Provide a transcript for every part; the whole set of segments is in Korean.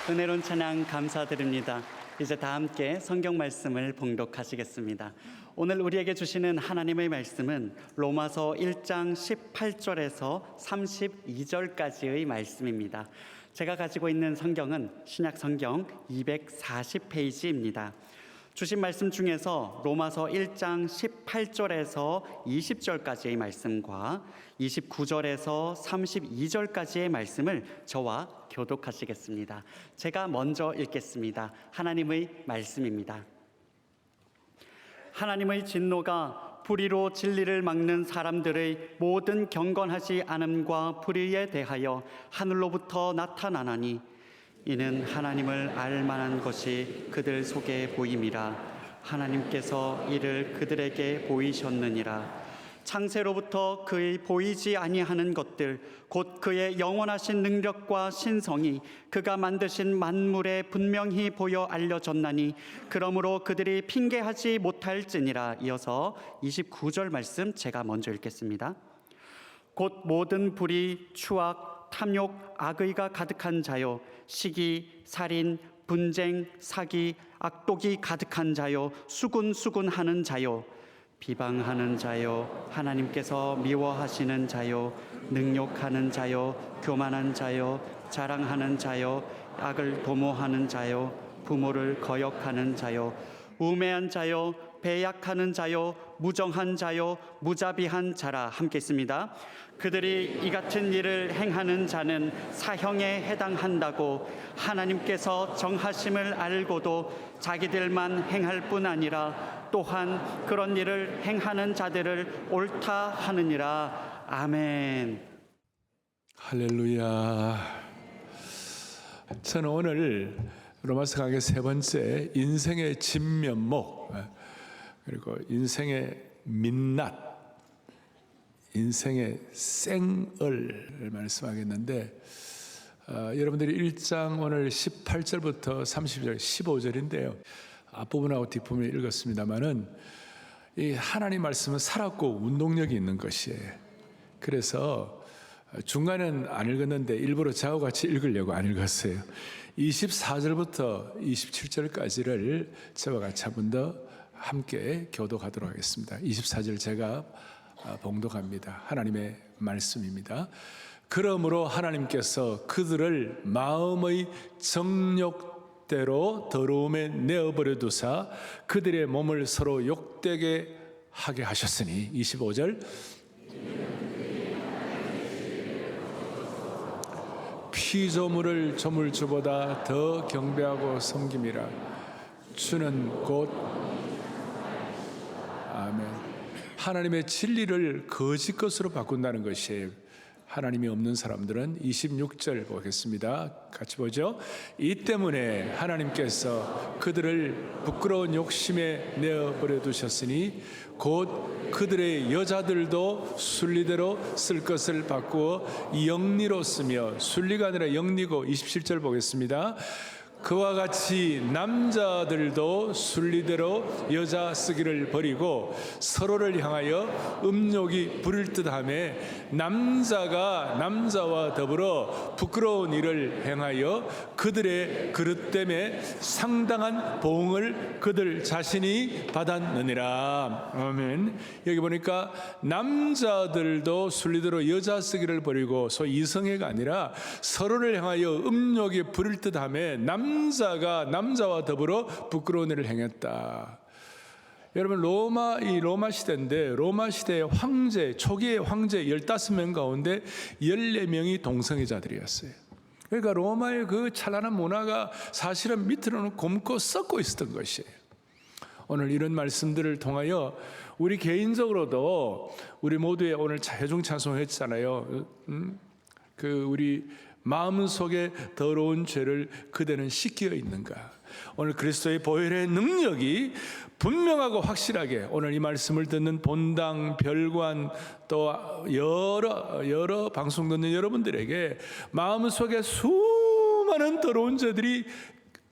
은혜로운 찬양 감사드립니다. 이제 다 함께 성경 말씀을 봉독하시겠습니다. 오늘 우리에게 주시는 하나님의 말씀은 로마서 1장 18절에서 32절까지의 말씀입니다. 제가 가지고 있는 성경은 신약 성경 240페이지입니다. 주신 말씀 중에서 로마서 1장 18절에서 20절까지의 말씀과 29절에서 32절까지의 말씀을 저와 교독하시겠습니다. 제가 먼저 읽겠습니다. 하나님의 말씀입니다. 하나님의 진노가 불의로 진리를 막는 사람들의 모든 경건하지 않음과 불의에 대하여 하늘로부터 나타나나니 이는 하나님을 알 만한 것이 그들 속에 보임이라. 하나님께서 이를 그들에게 보이셨느니라. 창세로부터 그의 보이지 아니하는 것들 곧 그의 영원하신 능력과 신성이 그가 만드신 만물에 분명히 보여 알려졌나니 그러므로 그들이 핑계하지 못할지니라. 이어서 29절 말씀 제가 먼저 읽겠습니다. 곧 모든 불의, 추악, 탐욕, 악의가 가득한 자요 시기, 살인, 분쟁, 사기, 악독이 가득한 자요 수군수군하는 자요 비방하는 자요 하나님께서 미워하시는 자요 능욕하는 자요 교만한 자요 자랑하는 자요 악을 도모하는 자요 부모를 거역하는 자요 우매한 자요 배약하는 자요 무정한 자요 무자비한 자라. 함께 있습니다. 그들이 이 같은 일을 행하는 자는 사형에 해당한다고 하나님께서 정하심을 알고도 자기들만 행할 뿐 아니라 또한 그런 일을 행하는 자들을 옳다 하느니라. 아멘. 할렐루야. 저는 오늘 로마서 강의 세 번째 인생의 진면목 그리고 인생의 민낯, 인생의 생얼을 말씀하겠는데 여러분들이 1장 오늘 18절부터 30절, 15절인데요. 앞부분하고 뒷부분을 읽었습니다마는 이 하나님 말씀은 살았고 운동력이 있는 것이에요. 그래서 중간은 안 읽었는데 일부러 저하고 같이 읽으려고 안 읽었어요. 24절부터 27절까지를 저와 같이 한 번 더 함께 교독하도록 하겠습니다. 24절 제가 봉독합니다. 하나님의 말씀입니다. 그러므로 하나님께서 그들을 마음의 정욕대로 더러움에 내어버려 두사 그들의 몸을 서로 욕되게 하게 하셨으니 25절 피조물을 조물주보다 더 경배하고 섬김이라. 주는 곧 아멘. 하나님의 진리를 거짓 것으로 바꾼다는 것이에요. 하나님이 없는 사람들은 26절 보겠습니다. 같이 보죠. 이 때문에 하나님께서 그들을 부끄러운 욕심에 내어버려 두셨으니 곧 그들의 여자들도 순리대로 쓸 것을 바꾸어 영리로 쓰며 순리가 아니라 영리고 27절 보겠습니다. 그와 같이 남자들도 순리대로 여자 쓰기를 버리고 서로를 향하여 음욕이 부릴 듯하며 남자가 남자와 더불어 부끄러운 일을 행하여 그들의 그릇 때문에 상당한 보응을 그들 자신이 받았느니라. 아멘. 여기 보니까 남자들도 순리대로 여자 쓰기를 버리고 소위 이성애가 아니라 서로를 향하여 음욕이 부릴 듯하며 남자가 남자와 더불어 부끄러운 일을 행했다. 여러분 로마 시대인데 로마 시대의 황제 초기의 황제 15명 가운데 14명이 동성애자들이었어요. 그러니까 로마의 그 찬란한 문화가 사실은 밑으로는 곪고 썩고 있었던 것이에요. 오늘 이런 말씀들을 통하여 우리 개인적으로도 우리 모두의 오늘 회중 찬송을 했잖아요. 우리 마음속에 더러운 죄를 그대는 씻겨 있는가? 오늘 그리스도의 보혈의 능력이 분명하고 확실하게 오늘 이 말씀을 듣는 본당, 별관 또 여러 방송 듣는 여러분들에게 마음속에 수많은 더러운 죄들이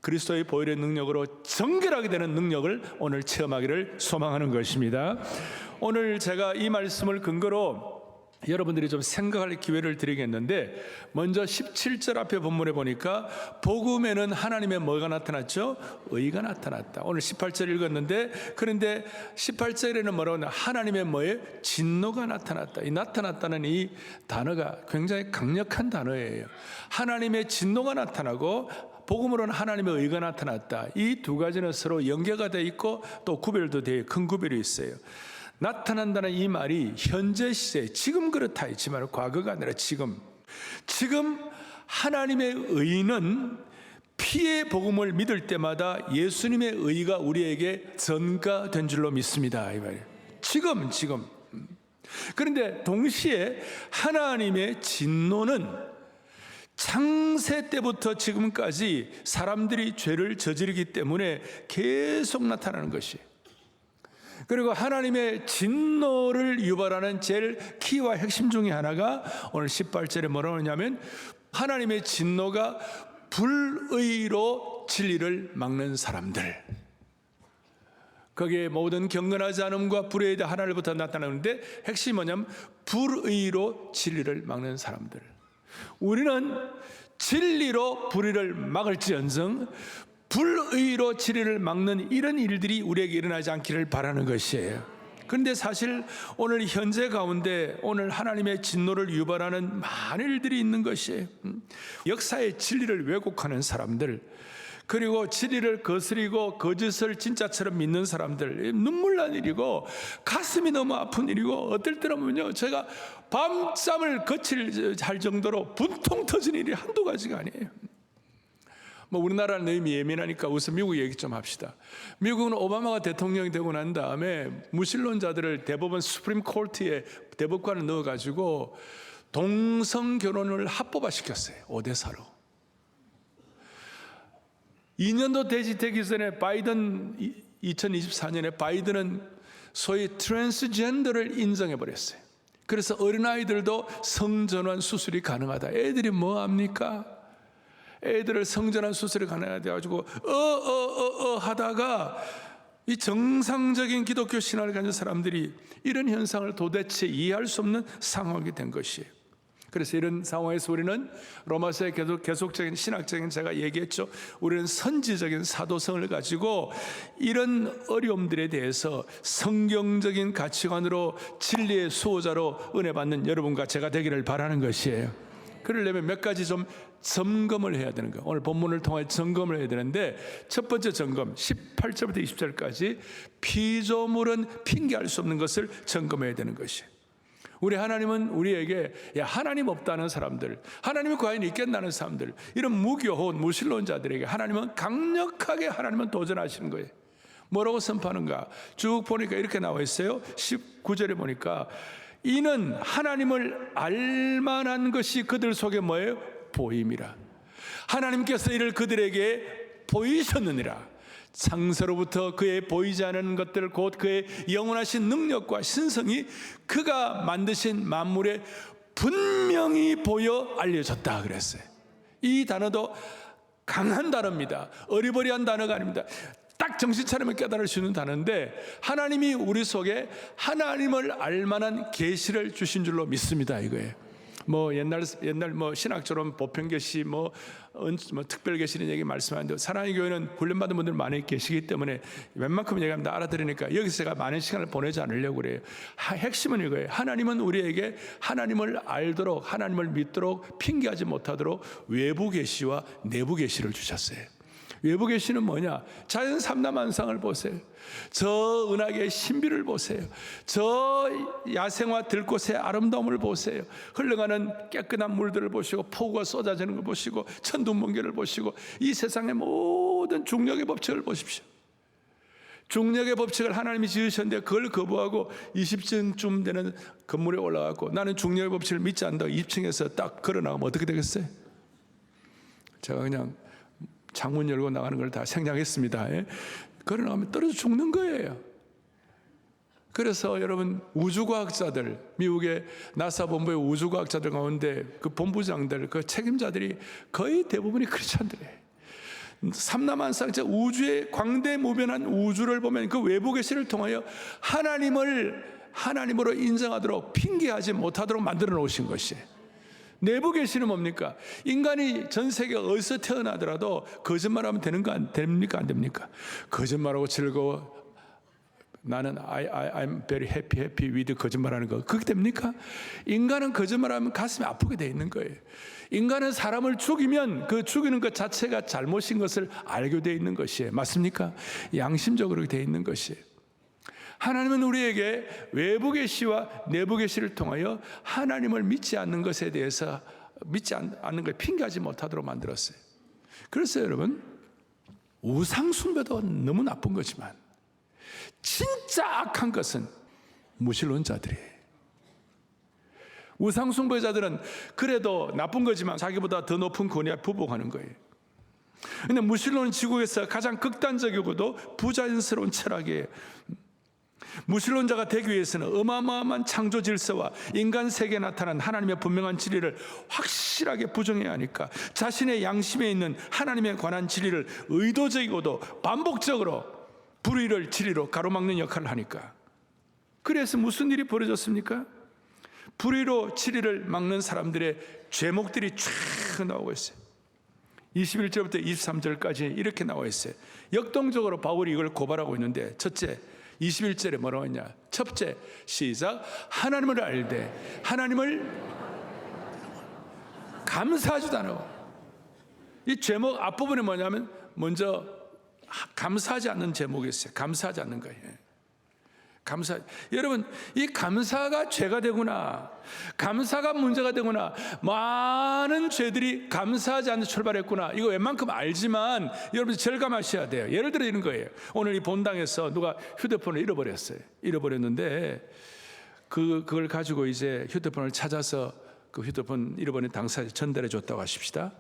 그리스도의 보혈의 능력으로 정결하게 되는 능력을 오늘 체험하기를 소망하는 것입니다. 오늘 제가 이 말씀을 근거로 여러분들이 좀 생각할 기회를 드리겠는데, 먼저 17절 앞에 본문에 보니까 복음에는 하나님의 뭐가 나타났죠? 의가 나타났다. 오늘 18절 읽었는데, 그런데 18절에는 뭐라고 하냐? 하나님의 뭐에? 진노가 나타났다. 이 나타났다는 이 단어가 굉장히 강력한 단어예요. 하나님의 진노가 나타나고 복음으로는 하나님의 의가 나타났다. 이 두 가지는 서로 연계가 되어 있고 또 구별도 되어 큰 구별이 있어요. 나타난다는 이 말이 현재 시제, 지금 그렇다 했지만 과거가 아니라 지금 하나님의 의는 피의 복음을 믿을 때마다 예수님의 의가 우리에게 전가된 줄로 믿습니다. 이 말이에요. 지금. 그런데 동시에 하나님의 진노는 창세 때부터 지금까지 사람들이 죄를 저지르기 때문에 계속 나타나는 것이에요. 그리고 하나님의 진노를 유발하는 제일 키와 핵심 중에 하나가 오늘 18절에 뭐라고 하냐면 하나님의 진노가 불의로 진리를 막는 사람들. 거기에 모든 경건하지 않음과 불의에 대해 하나님부터 나타나는데 핵심이 뭐냐면 불의로 진리를 막는 사람들. 우리는 진리로 불의를 막을지언정 불의로 진리를 막는 이런 일들이 우리에게 일어나지 않기를 바라는 것이에요. 그런데 사실 오늘 현재 가운데 오늘 하나님의 진노를 유발하는 많은 일들이 있는 것이에요. 역사의 진리를 왜곡하는 사람들, 그리고 진리를 거스리고 거짓을 진짜처럼 믿는 사람들, 눈물 난 일이고 가슴이 너무 아픈 일이고 어떨 때는 보면요, 제가 밤잠을 거칠 정도로 분통 터진 일이 한두 가지가 아니에요. 우리나라는 너무 예민하니까 우선 미국 얘기 좀 합시다. 미국은 오바마가 대통령이 되고 난 다음에 무신론자들을 대법원 수프림 코트에 대법관을 넣어가지고 동성 결혼을 합법화시켰어요. 5대4로. 2년도 되기 전에 바이든 2024년에 바이든은 소위 트랜스젠더를 인정해버렸어요. 그래서 어린아이들도 성전환 수술이 가능하다. 애들이 뭐 합니까? 애들을 성전환 수술이 가능해가지고 하다가 이 정상적인 기독교 신앙을 가진 사람들이 이런 현상을 도대체 이해할 수 없는 상황이 된 것이에요. 그래서 이런 상황에서 우리는 로마서의 계속적인 신학적인, 제가 얘기했죠, 우리는 선지적인 사도성을 가지고 이런 어려움들에 대해서 성경적인 가치관으로 진리의 수호자로 은혜 받는 여러분과 제가 되기를 바라는 것이에요. 그러려면 몇 가지 좀 점검을 해야 되는 거예요. 오늘 본문을 통해 점검을 해야 되는데, 첫 번째 점검 18절부터 20절까지 피조물은 핑계할 수 없는 것을 점검해야 되는 것이에요. 우리 하나님은 우리에게 하나님 없다는 사람들, 하나님이 과연 있겠나는 사람들, 이런 무교혼 무신론자들에게 하나님은 강력하게 하나님은 도전하시는 거예요. 뭐라고 선포하는가? 쭉 보니까 이렇게 나와 있어요. 19절에 보니까 이는 하나님을 알만한 것이 그들 속에 뭐예요? 보임이라. 하나님께서 이를 그들에게 보이셨느니라. 창세로부터 그의 보이지 않은 것들, 곧 그의 영원하신 능력과 신성이 그가 만드신 만물에 분명히 보여 알려졌다 그랬어요. 이 단어도 강한 단어입니다. 어리버리한 단어가 아닙니다. 딱 정신 차리면 깨달을 수 있는 단어인데, 하나님이 우리 속에 하나님을 알만한 계시를 주신 줄로 믿습니다. 이거예요. 옛날 신학처럼 보편 계시, 특별 계시는 얘기 말씀하는데, 사랑의 교회는 훈련받은 분들 많이 계시기 때문에 웬만큼 얘기하면 다 알아들으니까 여기서 제가 많은 시간을 보내지 않으려고 그래요. 핵심은 이거예요. 하나님은 우리에게 하나님을 알도록, 하나님을 믿도록, 핑계하지 못하도록 외부 계시와 내부 계시를 주셨어요. 외부 계시는 뭐냐? 자연 삼라만상을 보세요. 저 은하계의 신비를 보세요. 저 야생화 들꽃의 아름다움을 보세요. 흘러가는 깨끗한 물들을 보시고, 폭우가 쏟아지는 걸 보시고, 천둥번개를 보시고, 이 세상의 모든 중력의 법칙을 보십시오. 중력의 법칙을 하나님이 지으셨는데 그걸 거부하고 20층쯤 되는 건물에 올라가고, 나는 중력의 법칙을 믿지 않는다고 20층에서 딱 걸어나가면 어떻게 되겠어요? 제가 그냥 창문 열고 나가는 걸 다 생략했습니다. 걸어나가면 떨어져 죽는 거예요. 그래서 여러분, 우주과학자들, 미국의 나사 본부의 우주과학자들 가운데 그 본부장들, 그 책임자들이 거의 대부분이 크리스찬들이에요. 삼라만상, 우주의 광대무변한 우주를 보면 그 외부 계시를 통하여 하나님을 하나님으로 인정하도록 핑계하지 못하도록 만들어 놓으신 것이에요. 내부 계시는 뭡니까? 인간이 전 세계 어디서 태어나더라도 거짓말하면 됩니까? 안 됩니까? 거짓말하고 즐거워. 나는 I'm very happy with 거짓말하는 거. 그게 됩니까? 인간은 거짓말하면 가슴이 아프게 돼 있는 거예요. 인간은 사람을 죽이면 그 죽이는 것 자체가 잘못인 것을 알게 돼 있는 것이에요. 맞습니까? 양심적으로 돼 있는 것이에요. 하나님은 우리에게 외부 계시와 내부 계시를 통하여 하나님을 믿지 않는 것에 대해서 믿지 않는 걸 핑계하지 못하도록 만들었어요. 그래서 여러분, 우상 숭배도 너무 나쁜 거지만 진짜 악한 것은 무신론자들이에요. 우상 숭배자들은 그래도 나쁜 거지만 자기보다 더 높은 권위에 부복하는 거예요. 그런데 무신론 지구에서 가장 극단적이고도 부자연스러운 철학이에요. 무신론자가 되기 위해서는 어마어마한 창조 질서와 인간 세계에 나타난 하나님의 분명한 진리를 확실하게 부정해야 하니까 자신의 양심에 있는 하나님에 관한 진리를 의도적이고도 반복적으로 불의를 진리로 가로막는 역할을 하니까. 그래서 무슨 일이 벌어졌습니까? 불의로 진리를 막는 사람들의 죄목들이 쫙 나오고 있어요. 21절부터 23절까지 이렇게 나와 있어요. 역동적으로 바울이 이걸 고발하고 있는데, 첫째 21절에 뭐라고 했냐? 첫째, 시작. 하나님을 알되 하나님을 감사하지도 않아. 이 제목 앞부분에 뭐냐면 먼저 감사하지 않는 제목이 있어요. 감사하지 않는 거예요. 여러분, 이 감사가 죄가 되구나, 감사가 문제가 되구나, 많은 죄들이 감사하지 않는 출발했구나, 이거 웬만큼 알지만 여러분 절감하셔야 돼요. 예를 들어 이런 거예요. 오늘 이 본당에서 누가 휴대폰을 잃어버렸는데 그걸 가지고 이제 휴대폰을 찾아서 그 휴대폰 잃어버린 당사자에 전달해 줬다고 하십시다.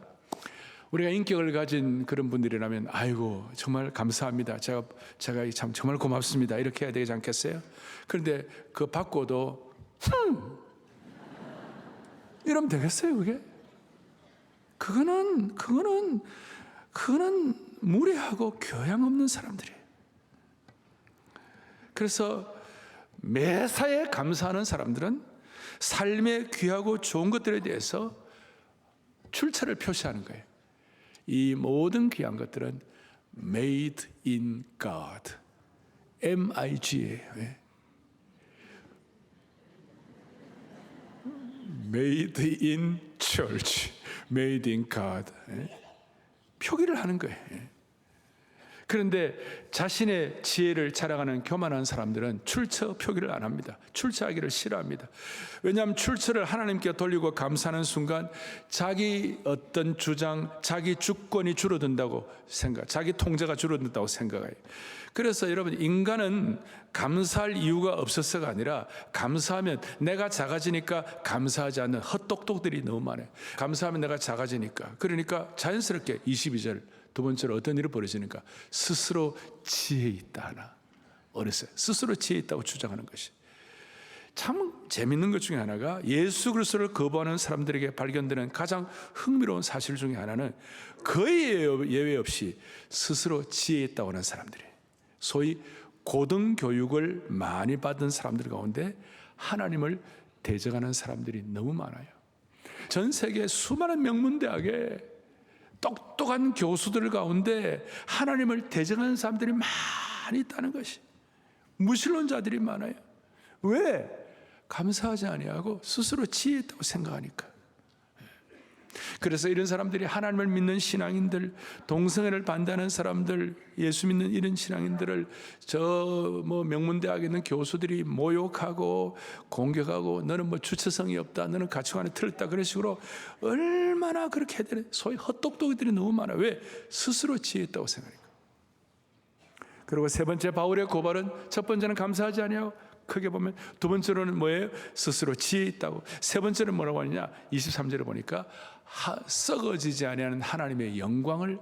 우리가 인격을 가진 그런 분들이라면 아이고 정말 감사합니다, 제가 참 정말 고맙습니다, 이렇게 해야 되지 않겠어요? 그런데 그거 받고도 이러면 되겠어요? 그거는 무례하고 교양 없는 사람들이에요. 그래서 매사에 감사하는 사람들은 삶의 귀하고 좋은 것들에 대해서 출처를 표시하는 거예요. 이 모든 귀한 것들은 made in God, MIG예요. made in church, made in God. 표기를 하는 거예요. 그런데 자신의 지혜를 자랑하는 교만한 사람들은 출처 표기를 안 합니다. 출처하기를 싫어합니다. 왜냐하면 출처를 하나님께 돌리고 감사하는 순간 자기 어떤 주장, 자기 주권이 줄어든다고 자기 통제가 줄어든다고 생각해요. 그래서 여러분, 인간은 감사할 이유가 없어서가 아니라 감사하면 내가 작아지니까 감사하지 않는 헛똑똑들이 너무 많아요. 감사하면 내가 작아지니까. 그러니까 자연스럽게 22절 두 번째로 어떤 일이 벌어지니까 스스로 지혜 있다 하나. 어렸어요. 스스로 지혜 있다고 주장하는 것이. 참 재밌는 것 중에 하나가 예수 그리스도를 거부하는 사람들에게 발견되는 가장 흥미로운 사실 중에 하나는 거의 예외 없이 스스로 지혜 있다고 하는 사람들이에요. 소위 고등교육을 많이 받은 사람들 가운데 하나님을 대적하는 사람들이 너무 많아요. 전 세계 수많은 명문대학에 똑똑한 교수들 가운데 하나님을 대적하는 사람들이 많이 있다는 것이, 무신론자들이 많아요. 왜? 감사하지 아니하고 스스로 지혜 있다고 생각하니까. 그래서 이런 사람들이 하나님을 믿는 신앙인들, 동성애를 반대하는 사람들, 예수 믿는 이런 신앙인들을 명문대학에 있는 교수들이 모욕하고 공격하고, 너는 주체성이 없다, 너는 가치관에 틀렸다, 그런 식으로 얼마나 그렇게 해야 되는 소위 헛똑똑이들이 너무 많아요. 왜? 스스로 지혜 있다고 생각하니까. 그리고 세 번째 바울의 고발은, 첫 번째는 감사하지 아니하고, 크게 보면 두 번째로는 뭐예요? 스스로 지혜 있다고. 세 번째는 뭐라고 하느냐? 23절에 보니까 썩어지지 아니하는 하나님의 영광을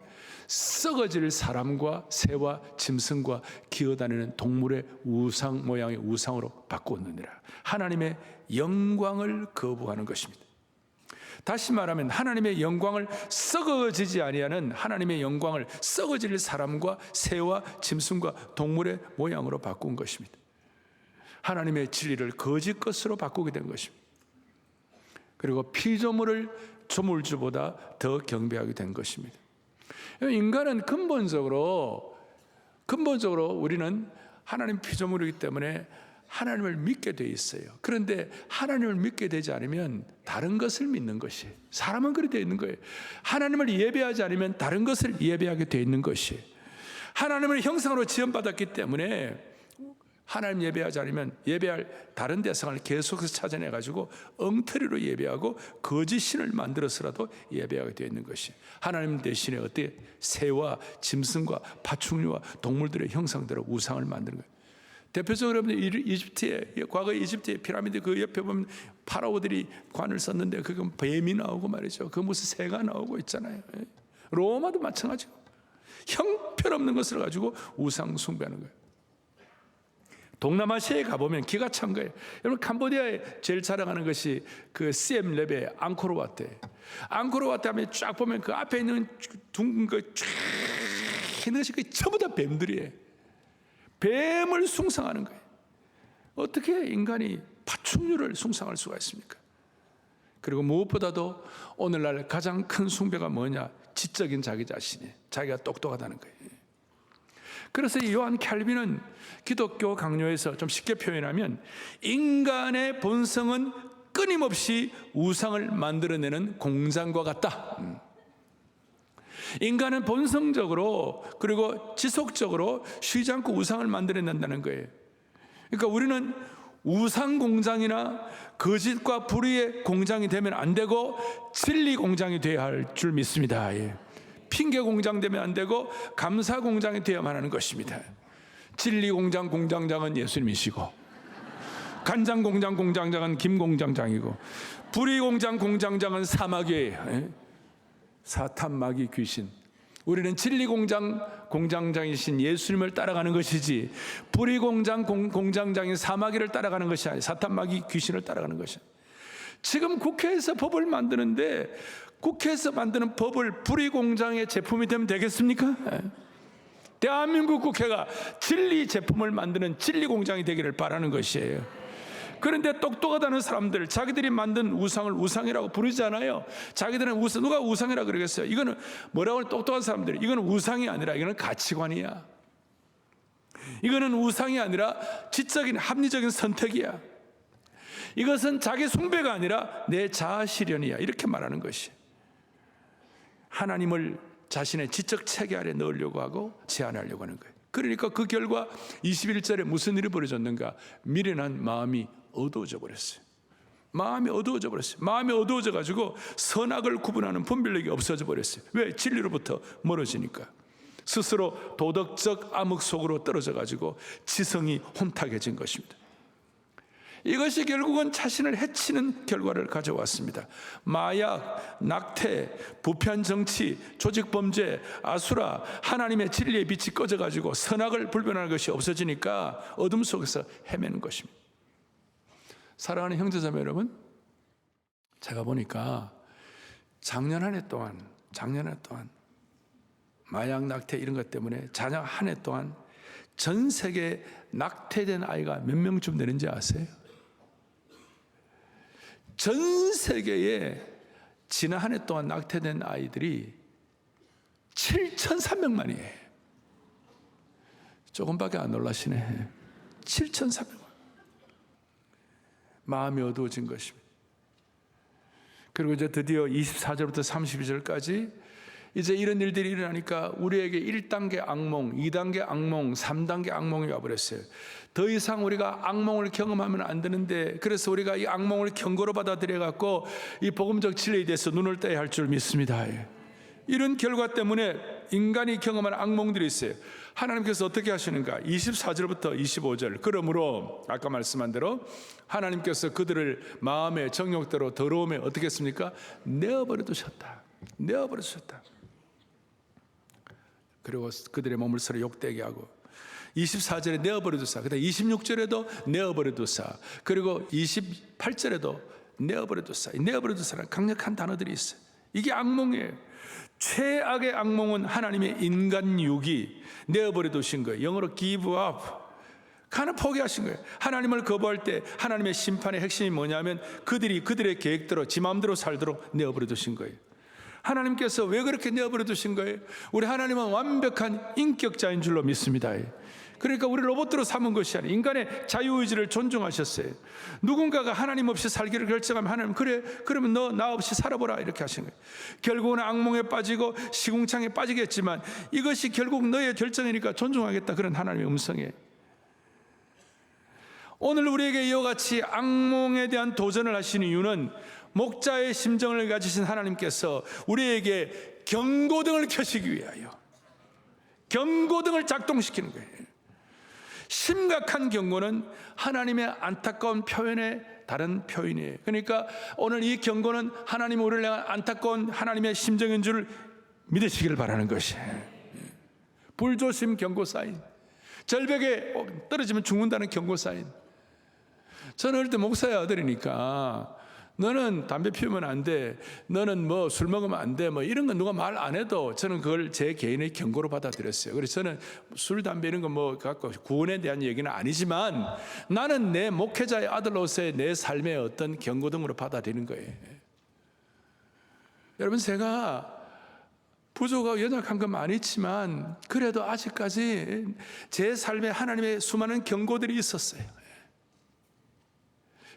썩어질 사람과 새와 짐승과 기어다니는 동물의 우상 모양의 우상으로 바꾸었느니라. 하나님의 영광을 거부하는 것입니다. 다시 말하면 하나님의 영광을 썩어지지 아니하는 하나님의 영광을 썩어질 사람과 새와 짐승과 동물의 모양으로 바꾼 것입니다. 하나님의 진리를 거짓 것으로 바꾸게 된 것입니다. 그리고 피조물을 조물주보다 더 경배하게 된 것입니다. 인간은 근본적으로 우리는 하나님 피조물이기 때문에 하나님을 믿게 돼 있어요. 그런데 하나님을 믿게 되지 않으면 다른 것을 믿는 것이, 사람은 그렇게 되어 있는 거예요. 하나님을 예배하지 않으면 다른 것을 예배하게 되어 있는 것이, 하나님을 형상으로 지음받았기 때문에 하나님 예배하지 않으면 예배할 다른 대상을 계속해서 찾아내가지고 엉터리로 예배하고 거짓 신을 만들어서라도 예배하게 되어 있는 것이, 하나님 대신에 어떻게 새와 짐승과 파충류와 동물들의 형상대로 우상을 만드는 거예요. 대표적으로 과거 이집트의 피라미드 그 옆에 보면 파라오들이 관을 썼는데 그건 뱀이 나오고 말이죠. 그 무슨 새가 나오고 있잖아요. 로마도 마찬가지고 형편없는 것을 가지고 우상 숭배하는 거예요. 동남아시아에 가보면 기가 찬 거예요. 여러분, 캄보디아에 제일 자랑하는 것이 그 시엠랩의 앙코르와트. 앙코르와트 하면 쫙 보면 그 앞에 있는 둥근 거 쫙 있는 것이 전부 다 뱀들이에요. 뱀을 숭상하는 거예요. 어떻게 인간이 파충류를 숭상할 수가 있습니까? 그리고 무엇보다도 오늘날 가장 큰 숭배가 뭐냐? 지적인 자기 자신이에요. 자기가 똑똑하다는 거예요. 그래서 이 요한 캘빈은 기독교 강요에서 좀 쉽게 표현하면 인간의 본성은 끊임없이 우상을 만들어내는 공장과 같다. 인간은 본성적으로 그리고 지속적으로 쉬지 않고 우상을 만들어낸다는 거예요. 그러니까 우리는 우상 공장이나 거짓과 불의의 공장이 되면 안 되고 진리 공장이 되어야 할 줄 믿습니다. 핑계 공장 되면 안 되고 감사 공장이 되어야만 하는 것입니다. 진리 공장 공장장은 예수님이시고, 간장 공장 공장장은 김 공장장이고, 불의 공장 공장장은 사마귀예요. 사탄, 마귀, 귀신. 우리는 진리 공장 공장장이신 예수님을 따라가는 것이지 불의 공장 공장장인 사마귀를 따라가는 것이 아니에요. 사탄, 마귀, 귀신을 따라가는 것이. 지금 국회에서 법을 만드는데 국회에서 만드는 법을 불의 공장의 제품이 되면 되겠습니까? 대한민국 국회가 진리 제품을 만드는 진리 공장이 되기를 바라는 것이에요. 그런데 똑똑하다는 사람들, 자기들이 만든 우상을 우상이라고 부르잖아요. 자기들은 누가 우상이라고 그러겠어요? 이거는 뭐라고 똑똑한 사람들이, 이거는 우상이 아니라 이거는 가치관이야. 이거는 우상이 아니라 지적인 합리적인 선택이야. 이것은 자기 숭배가 아니라 내 자아 실현이야. 이렇게 말하는 것이. 하나님을 자신의 지적 체계 아래 넣으려고 하고 제한하려고 하는 거예요. 그러니까 그 결과 21절에 무슨 일이 벌어졌는가? 미련한 마음이 어두워져 버렸어요. 마음이 어두워져 버렸어요. 마음이 어두워져 가지고 선악을 구분하는 분별력이 없어져 버렸어요. 왜? 진리로부터 멀어지니까. 스스로 도덕적 암흑 속으로 떨어져 가지고 지성이 혼탁해진 것입니다. 이것이 결국은 자신을 해치는 결과를 가져왔습니다. 마약, 낙태, 부패한 정치, 조직범죄, 아수라, 하나님의 진리의 빛이 꺼져가지고 선악을 불변하는 것이 없어지니까 어둠 속에서 헤매는 것입니다. 사랑하는 형제자매 여러분, 제가 보니까 작년 한 해 동안 마약, 낙태 이런 것 때문에 작년 한 해 동안 전 세계에 낙태된 아이가 몇 명쯤 되는지 아세요? 전 세계에 지난 한 해 동안 낙태된 아이들이 7,300만이에요. 조금밖에 안 놀라시네. 7,300만. 마음이 어두워진 것입니다. 그리고 이제 드디어 24절부터 32절까지 이제 이런 일들이 일어나니까 우리에게 1단계 악몽, 2단계 악몽, 3단계 악몽이 와버렸어요. 더 이상 우리가 악몽을 경험하면 안 되는데, 그래서 우리가 이 악몽을 경고로 받아들여 갖고 이 복음적 진리에 대해서 눈을 떼야 할 줄 믿습니다. 이런 결과 때문에 인간이 경험하는 악몽들이 있어요. 하나님께서 어떻게 하시는가? 24절부터 25절. 그러므로 아까 말씀한 대로 하나님께서 그들을 마음의 정욕대로 더러움에 어떻게 했습니까? 내어버려 두셨다. 그리고 그들의 몸을 서로 욕되게 하고, 24절에 내어버려 두사, 그다음 26절에도 내어버려 두사, 그리고 28절에도 내어버려 두사. 내어버려 두사라는 강력한 단어들이 있어요. 이게 악몽이에요. 최악의 악몽은 하나님의 인간 육이 내어버려 두신 거예요. 영어로 give up. 하나 포기하신 거예요. 하나님을 거부할 때 하나님의 심판의 핵심이 뭐냐면 그들의 계획대로 지 마음대로 살도록 내어버려 두신 거예요. 하나님께서 왜 그렇게 내어버려 두신 거예요? 우리 하나님은 완벽한 인격자인 줄로 믿습니다. 그러니까 우리 로봇으로 삼은 것이 아니라 인간의 자유의지를 존중하셨어요. 누군가가 하나님 없이 살기를 결정하면 하나님 그래 그러면 너 나 없이 살아보라 이렇게 하신 거예요. 결국은 악몽에 빠지고 시궁창에 빠지겠지만 이것이 결국 너의 결정이니까 존중하겠다, 그런 하나님의 음성이에요. 오늘 우리에게 이와 같이 악몽에 대한 도전을 하시는 이유는 목자의 심정을 가지신 하나님께서 우리에게 경고등을 켜시기 위하여 경고등을 작동시키는 거예요. 심각한 경고는 하나님의 안타까운 표현의 다른 표현이에요. 그러니까 오늘 이 경고는 하나님 우리를 향한 안타까운 하나님의 심정인 줄 믿으시길 바라는 것이에요. 불조심 경고 사인, 절벽에 떨어지면 죽는다는 경고 사인. 저는 어릴 때 목사의 아들이니까 너는 담배 피우면 안 돼, 너는 뭐 술 먹으면 안 돼, 뭐 이런 건 누가 말 안 해도 저는 그걸 제 개인의 경고로 받아들였어요. 그래서 저는 술, 담배 이런 거 뭐 갖고 구원에 대한 얘기는 아니지만 나는 내 목회자의 아들로서의 내 삶의 어떤 경고 등으로 받아들이는 거예요. 여러분, 제가 부족하고 연약한 건 많이 있지만 그래도 아직까지 제 삶에 하나님의 수많은 경고들이 있었어요.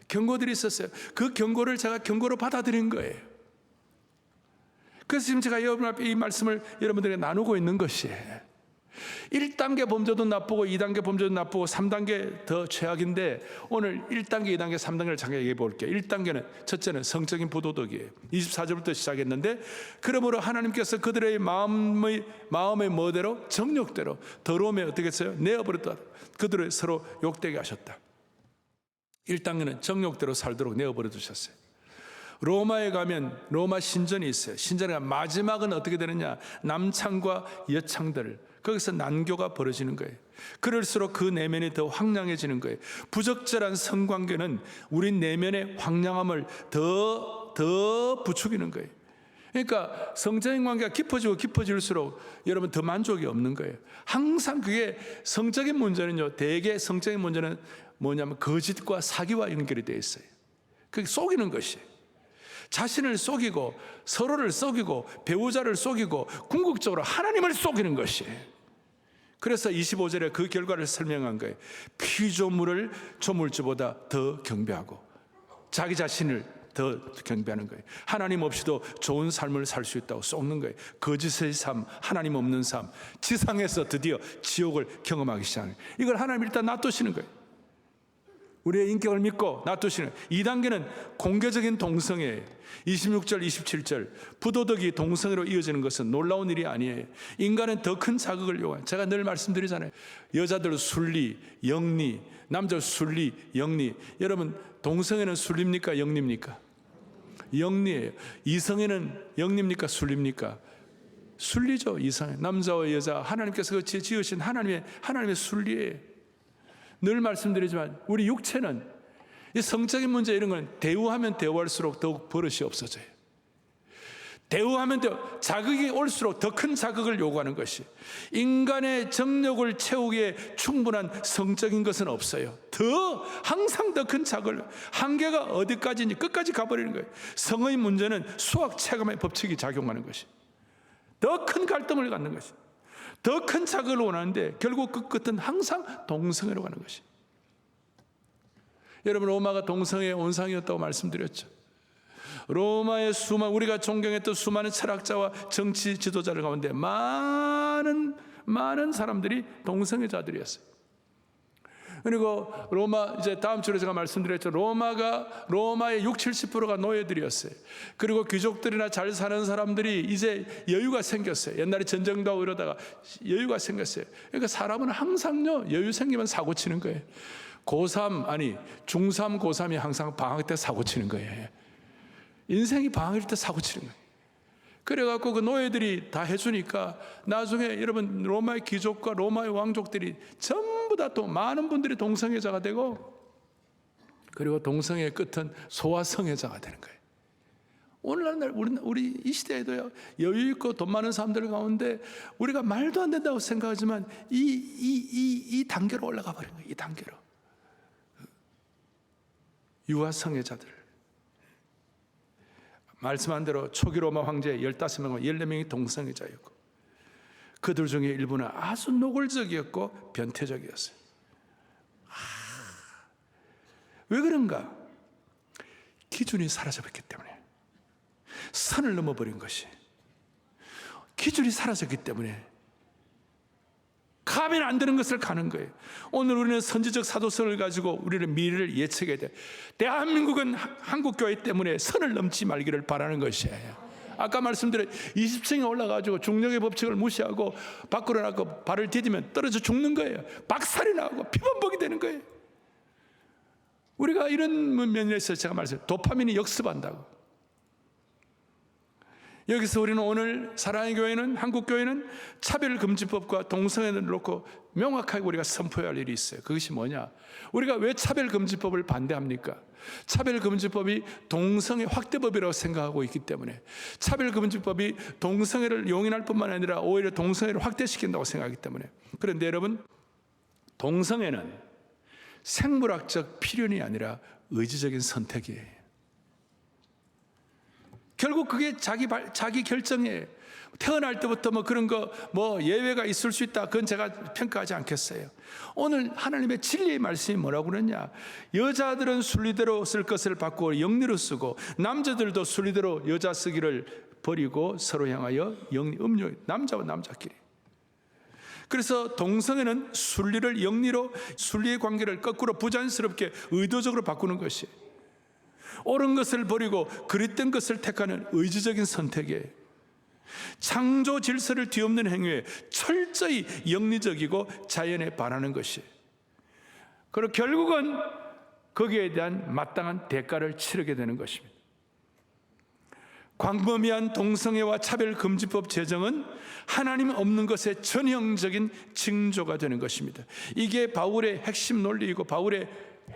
경고들이 있었어요. 그 경고를 제가 경고로 받아들인 거예요. 그래서 지금 제가 여러분 앞에 이 말씀을 여러분들에게 나누고 있는 것이에요. 1단계 범죄도 나쁘고 2단계 범죄도 나쁘고 3단계 더 최악인데 오늘 1단계, 2단계, 3단계를 잠깐 얘기해 볼게요. 1단계는 첫째는 성적인 부도덕이에요. 24절부터 시작했는데 그러므로 하나님께서 그들의 마음의 뭐대로 정욕대로 더러움에 어떻게 했어요? 내어버렸다. 그들을 서로 욕되게 하셨다. 1단계는 정욕대로 살도록 내어버려 두셨어요. 로마에 가면 로마 신전이 있어요. 신전에 가면 마지막은 어떻게 되느냐, 남창과 여창들, 거기서 난교가 벌어지는 거예요. 그럴수록 그 내면이 더 황량해지는 거예요. 부적절한 성관계는 우리 내면의 황량함을 더 부추기는 거예요. 그러니까 성적인 관계가 깊어지고 깊어질수록 여러분 더 만족이 없는 거예요. 항상 그게 성적인 문제는요, 대개 성적인 문제는 뭐냐면 거짓과 사기와 연결이 되어 있어요. 그게 속이는 것이에요. 자신을 속이고 서로를 속이고 배우자를 속이고 궁극적으로 하나님을 속이는 것이에요. 그래서 25절에 그 결과를 설명한 거예요. 피조물을 조물주보다 더 경배하고 자기 자신을 더 경배하는 거예요. 하나님 없이도 좋은 삶을 살 수 있다고 속는 거예요. 거짓의 삶, 하나님 없는 삶, 지상에서 드디어 지옥을 경험하기 시작해요. 이걸 하나님 일단 놔두시는 거예요. 우리의 인격을 믿고 놔두시는. 2단계는 공개적인 동성애예요. 26절 27절 부도덕이 동성애로 이어지는 것은 놀라운 일이 아니에요. 인간은 더 큰 자극을 요구해요. 제가 늘 말씀드리잖아요. 여자들 순리, 영리, 남자 순리, 영리. 여러분, 동성애는 순리입니까, 영리입니까? 영리예요. 이성애는 영리입니까, 순리입니까? 순리죠. 이성애. 남자와 여자, 하나님께서 지으신 하나님의 순리예요. 늘 말씀드리지만 우리 육체는 이 성적인 문제 이런 건 대우하면 대우할수록 더욱 버릇이 없어져요. 대우하면 자극이 올수록 더 큰 자극을 요구하는 것이, 인간의 정욕을 채우기에 충분한 성적인 것은 없어요. 항상 더 큰 자극을, 한계가 어디까지인지 끝까지 가버리는 거예요. 성의 문제는 수학 체감의 법칙이 작용하는 것이, 더 큰 갈등을 갖는 것이, 더 큰 자극을 원하는데 결국 그 끝은 항상 동성애로 가는 것이. 여러분, 로마가 동성애의 온상이었다고 말씀드렸죠. 로마의 우리가 존경했던 수많은 철학자와 정치 지도자들 가운데 많은 사람들이 동성애자들이었어요. 그리고 로마, 이제 다음 주에 제가 말씀드렸죠. 로마의 60-70%가 노예들이었어요. 그리고 귀족들이나 잘 사는 사람들이 이제 여유가 생겼어요. 옛날에 전쟁도 하고 이러다가 여유가 생겼어요. 그러니까 사람은 항상요, 여유 생기면 사고 치는 거예요. 중3, 고3이 항상 방학 때 사고 치는 거예요. 인생이 방학일 때 사고 치는 거예요. 그래갖고 그 노예들이 다 해주니까 나중에 여러분, 로마의 귀족과 로마의 왕족들이 전부 다 또 많은 분들이 동성애자가 되고, 그리고 동성애의 끝은 소아성애자가 되는 거예요. 오늘날 우리 이 시대에도요, 여유 있고 돈 많은 사람들 가운데 우리가 말도 안 된다고 생각하지만 이 단계로 올라가 버린 거예요. 이 단계로. 유아 성애자들. 말씀한 대로 초기 로마 황제 15명과 14명이 동성애자였고, 그들 중에 일부는 아주 노골적이었고 변태적이었어요. 왜 그런가? 기준이 사라져버렸기 때문에. 선을 넘어버린 것이. 기준이 사라졌기 때문에 가면 안 되는 것을 가는 거예요. 오늘 우리는 선지적 사도성을 가지고 우리는 미래를 예측해야 돼요. 대한민국은 한국교회 때문에 선을 넘지 말기를 바라는 것이에요. 아까 말씀드린 20층에 올라가지고 중력의 법칙을 무시하고 밖으로 나가고 발을 디디면 떨어져 죽는 거예요. 박살이 나고 피범벅이 되는 거예요. 우리가 이런 면에서 제가 말했어요. 도파민이 역습한다고. 여기서 우리는 오늘 사랑의 교회는, 한국교회는 차별금지법과 동성애를 놓고 명확하게 우리가 선포해야 할 일이 있어요. 그것이 뭐냐? 우리가 왜 차별금지법을 반대합니까? 차별금지법이 동성애 확대법이라고 생각하고 있기 때문에, 차별금지법이 동성애를 용인할 뿐만 아니라 오히려 동성애를 확대시킨다고 생각하기 때문에. 그런데 여러분, 동성애는 생물학적 필연이 아니라 의지적인 선택이에요. 결국 그게 자기 결정이에요. 태어날 때부터 그런 거 예외가 있을 수 있다. 그건 제가 평가하지 않겠어요. 오늘 하나님의 진리의 말씀이 뭐라고 그러냐? 여자들은 순리대로 쓸 것을 바꾸고 영리로 쓰고, 남자들도 순리대로 여자 쓰기를 버리고 서로 향하여 음료, 남자와 남자끼리. 그래서 동성애는 순리를 영리로, 순리의 관계를 거꾸로 부자연스럽게 의도적으로 바꾸는 것이에요. 옳은 것을 버리고 그릇된 것을 택하는 의지적인 선택이에요. 창조 질서를 뒤엎는 행위에 철저히 영리적이고 자연에 반하는 것이에요. 그리고 결국은 거기에 대한 마땅한 대가를 치르게 되는 것입니다. 광범위한 동성애와 차별금지법 제정은 하나님 없는 것의 전형적인 징조가 되는 것입니다. 이게 바울의 핵심 논리이고 바울의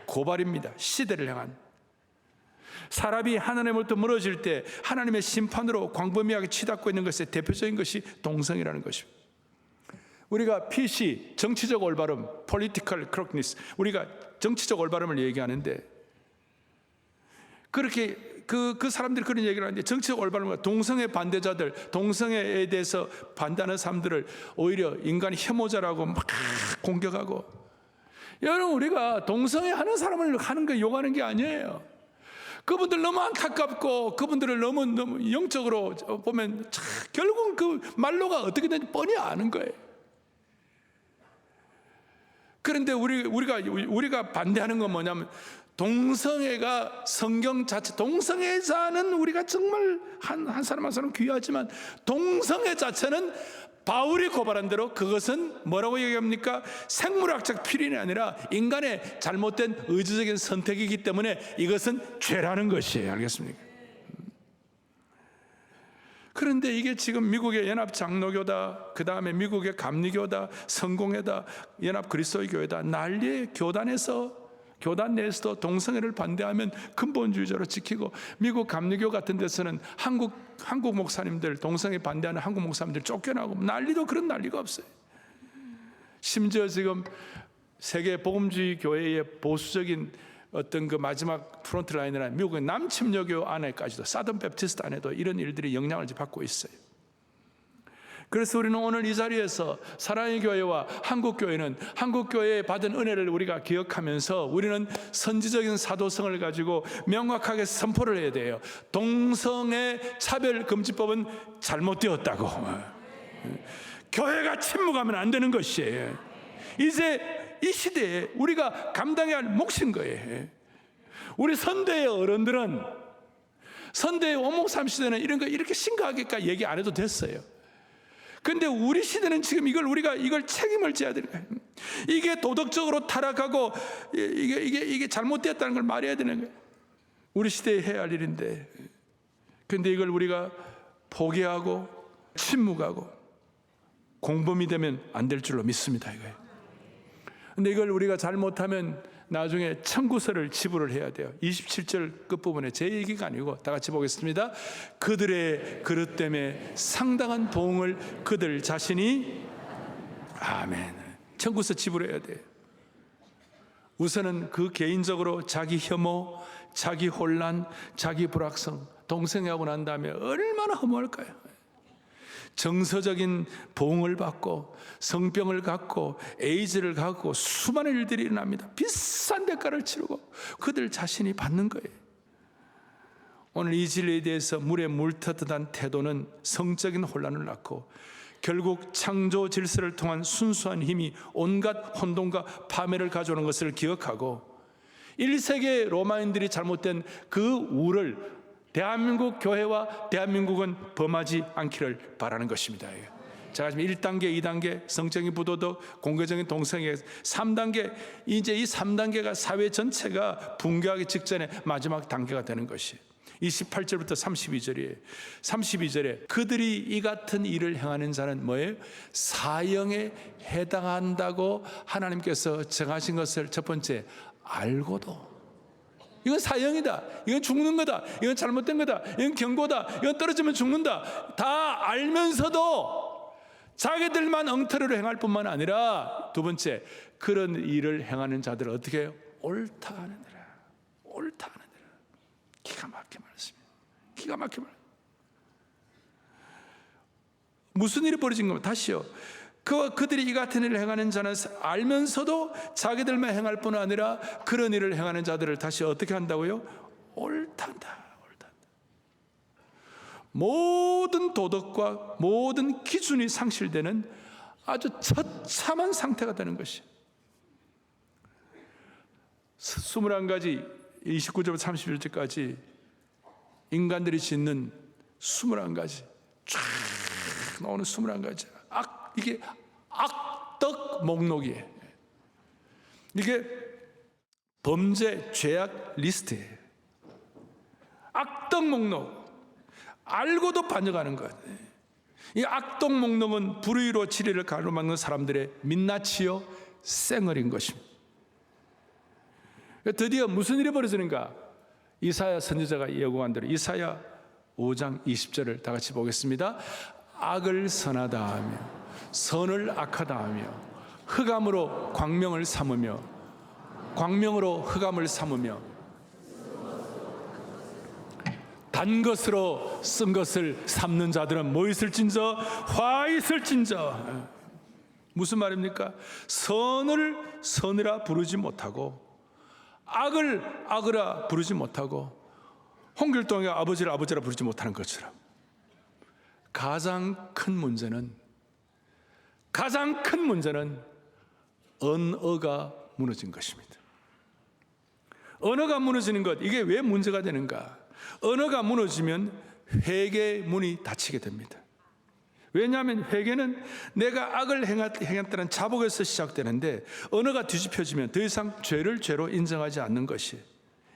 고발입니다. 시대를 향한. 사람이 하나님으로부터 멀어질 때 하나님의 심판으로 광범위하게 치닫고 있는 것의 대표적인 것이 동성애라는 것입니다. 우리가 PC, 정치적 올바름, political correctness, 우리가 정치적 올바름을 얘기하는데, 그렇게 그 사람들이 그런 얘기를 하는데, 정치적 올바름과 동성애 반대자들, 동성애에 대해서 반대하는 사람들을 오히려 인간 혐오자라고 막 공격하고. 여러분, 우리가 동성애 하는 사람을 하는 거 욕하는 게 아니에요. 그분들 너무 안타깝고, 그분들을 너무 영적으로 보면 결국은 그 말로가 어떻게 되는지 뻔히 아는 거예요. 그런데 우리가 반대하는 건 뭐냐면, 동성애가 성경 자체, 동성애자는 우리가 정말 한 사람 한 사람 귀하지만, 동성애 자체는 바울이 고발한 대로 그것은 뭐라고 얘기합니까? 생물학적 필연이 아니라 인간의 잘못된 의지적인 선택이기 때문에 이것은 죄라는 것이에요. 알겠습니까? 그런데 이게 지금 미국의 연합 장로교다, 그 다음에 미국의 감리교다, 성공회다, 연합 그리스도의 교회다, 난리의 교단 내에서도 동성애를 반대하면 근본주의자로 지키고, 미국 감리교 같은 데서는 한국 목사님들, 동성애 반대하는 한국 목사님들 쫓겨나고 난리도 그런 난리가 없어요. 심지어 지금 세계 복음주의 교회의 보수적인 어떤 그 마지막 프론트라인이라는 미국의 남침여교 안에까지도, 사든 베프티스트 안에도 이런 일들이 영향을 받고 있어요. 그래서 우리는 오늘 이 자리에서 사랑의 교회와 한국교회는 한국교회에 받은 은혜를 우리가 기억하면서 우리는 선지적인 사도성을 가지고 명확하게 선포를 해야 돼요. 동성애 차별금지법은 잘못되었다고. 교회가 침묵하면 안 되는 것이에요. 이제 이 시대에 우리가 감당해야 할 몫인 거예요. 우리 선대의 어른들은, 선대의 원목삼 시대는 이런 거 이렇게 심각하게 얘기 안 해도 됐어요. 근데 우리 시대는 지금 이걸 책임을 져야 되는 거예요. 이게 도덕적으로 타락하고 이게 잘못되었다는 걸 말해야 되는 거예요. 우리 시대에 해야 할 일인데, 근데 이걸 우리가 포기하고 침묵하고 공범이 되면 안 될 줄로 믿습니다. 이거예요. 근데 이걸 우리가 잘못하면 나중에 청구서를 지불을 해야 돼요. 27절 끝부분에 제 얘기가 아니고 다 같이 보겠습니다. 그들의 그릇 때문에 상당한 보응을 그들 자신이 아멘. 청구서 지불해야 돼요. 우선은 그 개인적으로 자기 혐오, 자기 혼란, 자기 불확성 동생하고 난 다음에 얼마나 허무할까요? 정서적인 보응을 받고 성병을 갖고 에이즈를 갖고 수많은 일들이 일어납니다. 비싼 대가를 치르고 그들 자신이 받는 거예요. 오늘 이 진리에 대해서 물에 물터듯한 태도는 성적인 혼란을 낳고 결국 창조 질서를 통한 순수한 힘이 온갖 혼돈과 파멸을 가져오는 것을 기억하고 1세기 로마인들이 잘못된 그 우를 대한민국 교회와 대한민국은 범하지 않기를 바라는 것입니다. 제가 지금 1단계, 2단계 성적인 부도덕, 공개적인 동성애 3단계, 이제 이 3단계가 사회 전체가 붕괴하기 직전에 마지막 단계가 되는 것이 28절부터 32절이에요. 32절에 그들이 이 같은 일을 행하는 자는 뭐예요? 사형에 해당한다고 하나님께서 정하신 것을 첫 번째 알고도 이건 사형이다. 이건 죽는 거다. 이건 잘못된 거다. 이건 경고다. 이건 떨어지면 죽는다. 다 알면서도 자기들만 엉터리로 행할 뿐만 아니라 두 번째 그런 일을 행하는 자들을 어떻게 해요? 옳다 하느니라. 옳다 하느니라. 기가 막히게 말했습니다. 기가 막히게 말. 무슨 일이 벌어진 겁니까? 다시요. 그들이 이 같은 일을 행하는 자는 알면서도 자기들만 행할 뿐 아니라 그런 일을 행하는 자들을 다시 어떻게 한다고요? 옳단다. 옳단다. 모든 도덕과 모든 기준이 상실되는 아주 처참한 상태가 되는 것이 21가지 29절부터 31절까지 인간들이 짓는 21가지 쫙 나오는 21가지 이게 악덕 목록이에요. 이게 범죄 죄악 리스트예요. 악덕 목록. 알고도 반역하는 것. 이 악덕 목록은 불의로 진리를 가로막는 사람들의 민낯이요 쌩얼인 것입니다. 드디어 무슨 일이 벌어지는가? 이사야 선지자가 예고한 대로 이사야 5장 20절을 다 같이 보겠습니다. 악을 선하다 하며 선을 악하다 하며 흑암으로 광명을 삼으며 광명으로 흑암을 삼으며 단 것으로 쓴 것을 삼는 자들은 뭐 있을진저 화 있을진저. 무슨 말입니까? 선을 선이라 부르지 못하고 악을 악이라 부르지 못하고 홍길동이 아버지를 아버지라 부르지 못하는 것처럼 가장 큰 문제는 언어가 무너진 것입니다. 언어가 무너지는 것, 이게 왜 문제가 되는가? 언어가 무너지면 회개의 문이 닫히게 됩니다. 왜냐하면 회개는 내가 악을 행했다는 자복에서 시작되는데 언어가 뒤집혀지면 더 이상 죄를 죄로 인정하지 않는 것이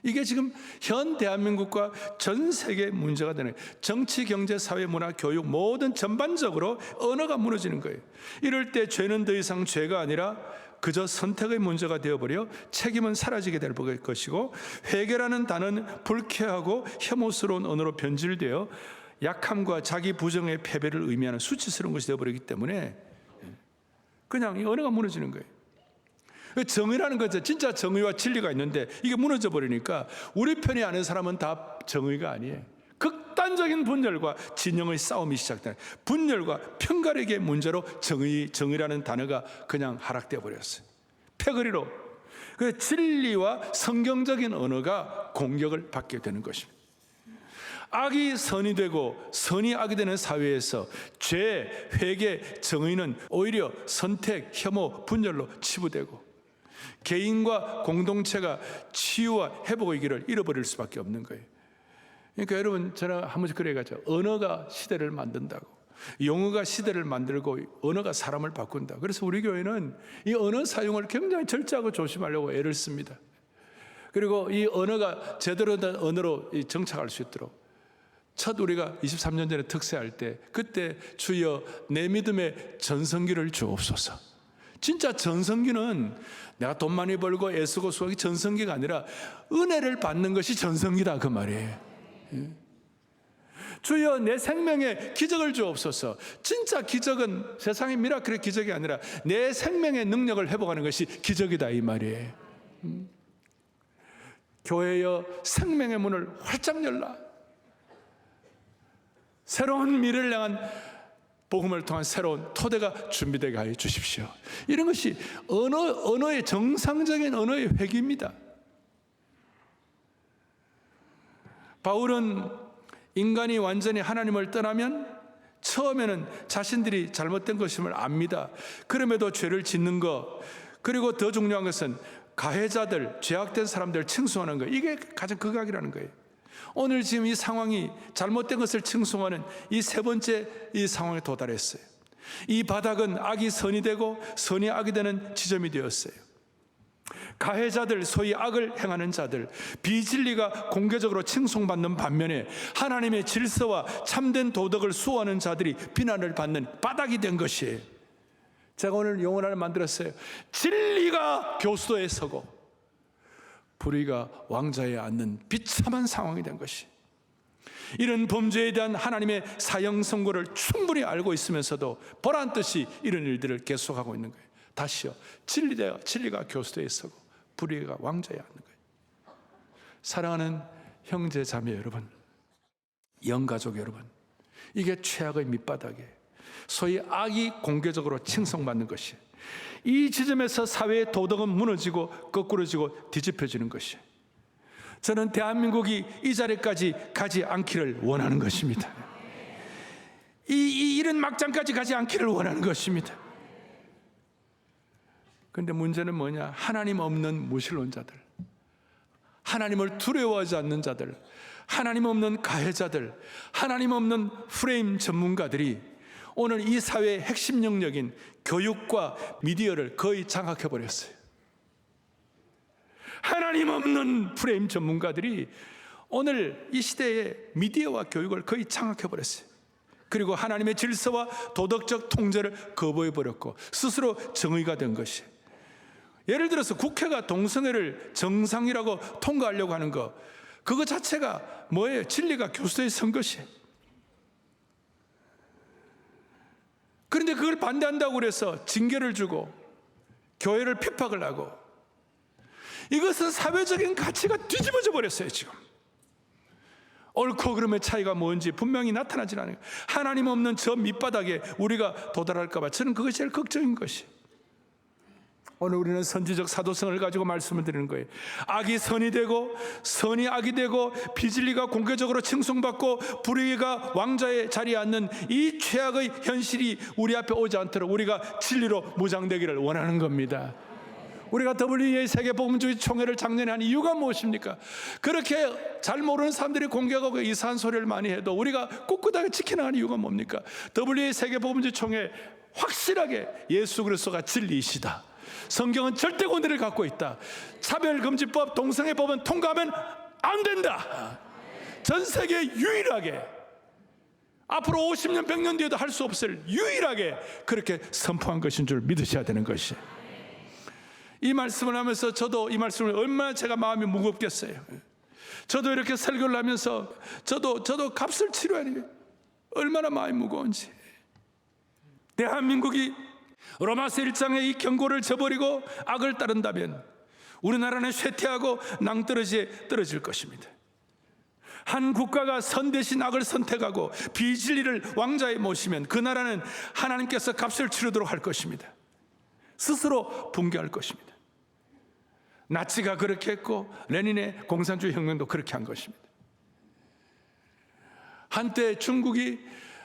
이게 지금 현 대한민국과 전 세계 문제가 되는 정치, 경제, 사회, 문화, 교육 모든 전반적으로 언어가 무너지는 거예요. 이럴 때 죄는 더 이상 죄가 아니라 그저 선택의 문제가 되어버려 책임은 사라지게 될 것이고 회개라는 단어는 불쾌하고 혐오스러운 언어로 변질되어 약함과 자기 부정의 패배를 의미하는 수치스러운 것이 되어버리기 때문에 그냥 이 언어가 무너지는 거예요. 정의라는 것은 진짜 정의와 진리가 있는데 이게 무너져 버리니까 우리 편이 아는 사람은 다 정의가 아니에요. 극단적인 분열과 진영의 싸움이 시작되는 분열과 편가르기의 문제로 정의라는 단어가 그냥 하락되어 버렸어요. 패거리로 그 진리와 성경적인 언어가 공격을 받게 되는 것입니다. 악이 선이 되고 선이 악이 되는 사회에서 죄, 회개, 정의는 오히려 선택, 혐오, 분열로 치부되고 개인과 공동체가 치유와 회복의 길을 잃어버릴 수밖에 없는 거예요. 그러니까 여러분 저는 한 번씩 그래가지고 언어가 시대를 만든다고 용어가 시대를 만들고 언어가 사람을 바꾼다. 그래서 우리 교회는 이 언어 사용을 굉장히 절제하고 조심하려고 애를 씁니다. 그리고 이 언어가 제대로 된 언어로 정착할 수 있도록 첫 우리가 23년 전에 특세할 때 그때 주여 내 믿음의 전성기를 주옵소서 진짜 전성기는 내가 돈 많이 벌고 애쓰고 수고하기 전성기가 아니라 은혜를 받는 것이 전성기다 그 말이에요. 주여 내 생명에 기적을 주옵소서. 진짜 기적은 세상의 미라클의 기적이 아니라 내 생명의 능력을 회복하는 것이 기적이다 이 말이에요. 교회여 생명의 문을 활짝 열라. 새로운 미래를 향한 복음을 통한 새로운 토대가 준비되게 하여 주십시오. 이런 것이 언어의 정상적인 언어의 회귀입니다. 바울은 인간이 완전히 하나님을 떠나면 처음에는 자신들이 잘못된 것임을 압니다. 그럼에도 죄를 짓는 것, 그리고 더 중요한 것은 가해자들, 죄악된 사람들을 칭송하는 것, 이게 가장 극악이라는 거예요. 오늘 지금 이 상황이 잘못된 것을 칭송하는 이 세 번째 이 상황에 도달했어요. 이 바닥은 악이 선이 되고 선이 악이 되는 지점이 되었어요. 가해자들, 소위 악을 행하는 자들, 비진리가 공개적으로 칭송받는 반면에 하나님의 질서와 참된 도덕을 수호하는 자들이 비난을 받는 바닥이 된 것이에요. 제가 오늘 용어를 만들었어요. 진리가 교수도에 서고 불의가 왕좌에 앉는 비참한 상황이 된 것이, 이런 범죄에 대한 하나님의 사형 선고를 충분히 알고 있으면서도 보란듯이 이런 일들을 계속하고 있는 거예요. 다시요, 진리가 교수도에 서고 불의가 왕좌에 앉는 거예요. 사랑하는 형제 자매 여러분, 영가족 여러분, 이게 최악의 밑바닥이에요. 소위 악이 공개적으로 칭송받는 것이, 이 지점에서 사회의 도덕은 무너지고 거꾸러지고 뒤집혀지는 것이, 저는 대한민국이 이 자리까지 가지 않기를 원하는 것입니다. 이런 막장까지 가지 않기를 원하는 것입니다. 그런데 문제는 뭐냐? 하나님 없는 무신론자들, 하나님을 두려워하지 않는 자들, 하나님 없는 가해자들, 하나님 없는 프레임 전문가들이 오늘 이 사회의 핵심 영역인 교육과 미디어를 거의 장악해버렸어요. 하나님 없는 프레임 전문가들이 오늘 이 시대의 미디어와 교육을 거의 장악해버렸어요. 그리고 하나님의 질서와 도덕적 통제를 거부해버렸고 스스로 정의가 된 것이, 예를 들어서 국회가 동성애를 정상이라고 통과하려고 하는 것, 그거 자체가 뭐예요? 진리가 교수도에 선 것이에요. 그런데 그걸 반대한다고 그래서 징계를 주고 교회를 핍박을 하고, 이것은 사회적인 가치가 뒤집어져 버렸어요. 지금 옳고 그름의 차이가 뭔지 분명히 나타나지 않아요. 하나님 없는 저 밑바닥에 우리가 도달할까 봐 저는 그것이 제일 걱정인 것이, 오늘 우리는 선지적 사도성을 가지고 말씀을 드리는 거예요. 악이 선이 되고 선이 악이 되고 비진리가 공개적으로 칭송받고 불의가 왕좌의 자리에 앉는 이 최악의 현실이 우리 앞에 오지 않도록 우리가 진리로 무장되기를 원하는 겁니다. 우리가 WEA 세계복음주의 총회를 작년에 한 이유가 무엇입니까? 그렇게 잘 모르는 사람들이 공격하고 이상한 소리를 많이 해도 우리가 꿋꿋하게 지켜나가는 이유가 뭡니까? WEA 세계복음주의 총회 확실하게 예수 그리스도가 진리이시다, 성경은 절대 권위를 갖고 있다, 차별금지법, 동성애법은 통과하면 안 된다, 전 세계 유일하게 앞으로 50년 100년 뒤에도 할 수 없을 유일하게 그렇게 선포한 것인 줄 믿으셔야 되는 것이, 이 말씀을 하면서 저도 이 말씀을 얼마나 제가 마음이 무겁겠어요. 저도 이렇게 설교를 하면서 저도 값을 치러야 돼요. 얼마나 마음이 무거운지. 대한민국이 로마서 1장의 이 경고를 저버리고 악을 따른다면 우리나라는 쇠퇴하고 낭떠러지에 떨어질 것입니다. 한 국가가 선 대신 악을 선택하고 비진리를 왕좌에 모시면 그 나라는 하나님께서 값을 치르도록 할 것입니다. 스스로 붕괴할 것입니다. 나치가 그렇게 했고 레닌의 공산주의 혁명도 그렇게 한 것입니다. 한때 중국이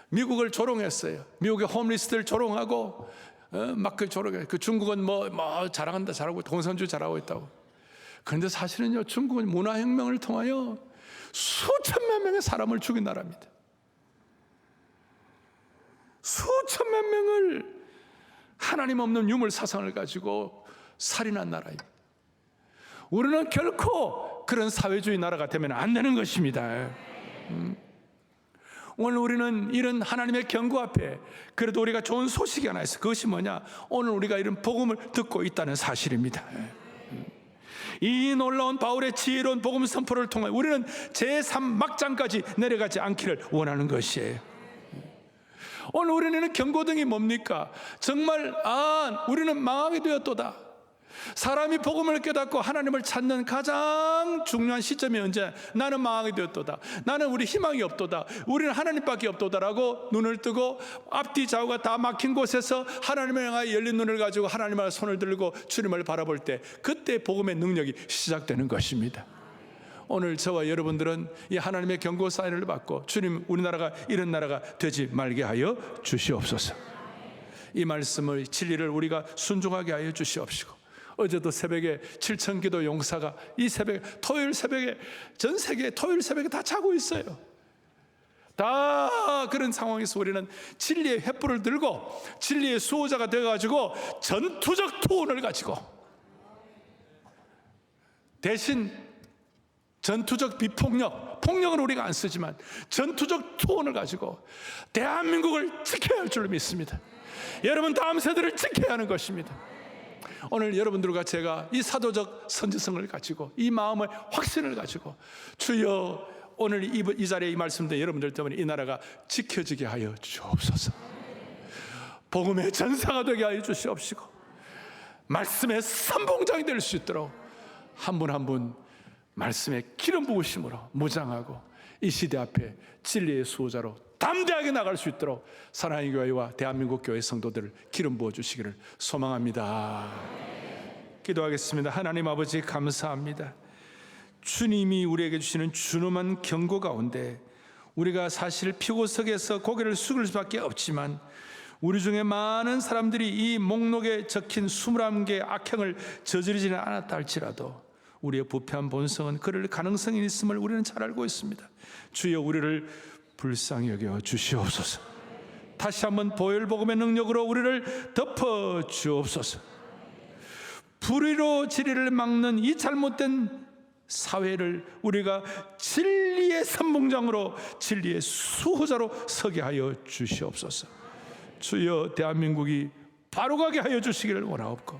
미국을 조롱했어요. 미국의 홈리스트를 조롱하고 막 그 조롱해. 그 중국은 뭐 자랑한다, 잘하고 공산주의 잘하고 있다고. 그런데 사실은요, 중국은 문화혁명을 통하여 수천만 명의 사람을 죽인 나라입니다. 수천만 명을 하나님 없는 유물 사상을 가지고 살인한 나라입니다. 우리는 결코 그런 사회주의 나라가 되면 안 되는 것입니다. 오늘 우리는 이런 하나님의 경고 앞에 그래도 우리가 좋은 소식이 하나 있어. 그것이 뭐냐? 오늘 우리가 이런 복음을 듣고 있다는 사실입니다. 이 놀라운 바울의 지혜로운 복음 선포를 통해 우리는 제3 막장까지 내려가지 않기를 원하는 것이에요. 오늘 우리는 경고등이 뭡니까? 정말 우리는 망하게 되었도다. 사람이 복음을 깨닫고 하나님을 찾는 가장 중요한 시점이 언제? 나는 망하게 되었도다. 나는 우리 희망이 없도다. 우리는 하나님밖에 없도다라고 눈을 뜨고 앞뒤 좌우가 다 막힌 곳에서 하나님을 향하여 열린 눈을 가지고 하나님의 손을 들고 주님을 바라볼 때 그때 복음의 능력이 시작되는 것입니다. 오늘 저와 여러분들은 이 하나님의 경고 사인을 받고 주님, 우리나라가 이런 나라가 되지 말게 하여 주시옵소서. 이 말씀을, 진리를 우리가 순종하게 하여 주시옵시고, 어제도 새벽에 7천 기도 용사가 이 새벽에, 토요일 새벽에, 전 세계 토요일 새벽에 다 자고 있어요. 다 그런 상황에서 우리는 진리의 횃불을 들고 진리의 수호자가 되어가지고 전투적 투혼을 가지고, 대신 전투적 비폭력, 폭력은 우리가 안 쓰지만 전투적 투혼을 가지고 대한민국을 지켜야 할 줄로 믿습니다. 여러분, 다음 세대를 지켜야 하는 것입니다. 오늘 여러분들과 제가 이 사도적 선지성을 가지고, 이 마음의 확신을 가지고, 주여 오늘 이 자리에 이 말씀도 여러분들 때문에 이 나라가 지켜지게 하여 주옵소서. 복음의 전사가 되게 하여 주시옵시고, 말씀의 선봉장이 될 수 있도록 한 분 한 분 말씀의 기름 부으심으로 무장하고 이 시대 앞에 진리의 수호자로 담대하게 나갈 수 있도록 사랑의 교회와 대한민국 교회 성도들을 기름 부어 주시기를 소망합니다. 기도하겠습니다. 하나님 아버지, 감사합니다. 주님이 우리에게 주시는 준엄한 경고 가운데 우리가 사실 피고석에서 고개를 숙일 수밖에 없지만, 우리 중에 많은 사람들이 이 목록에 적힌 21개의 악행을 저지르지는 않았다 할지라도 우리의 부패한 본성은 그럴 가능성이 있음을 우리는 잘 알고 있습니다. 주여, 우리를 불쌍히 여겨 주시옵소서. 다시 한번 보혈복음의 능력으로 우리를 덮어 주옵소서. 불의로 진리를 막는 이 잘못된 사회를 우리가 진리의 선봉장으로, 진리의 수호자로 서게 하여 주시옵소서. 주여, 대한민국이 바로가게 하여 주시기를 원하옵고,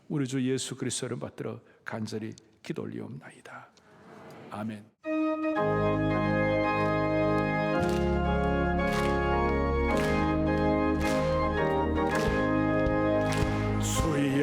우리 주 예수 그리스도를 받들어 간절히 기도 올리옵나이다. 아멘. 주의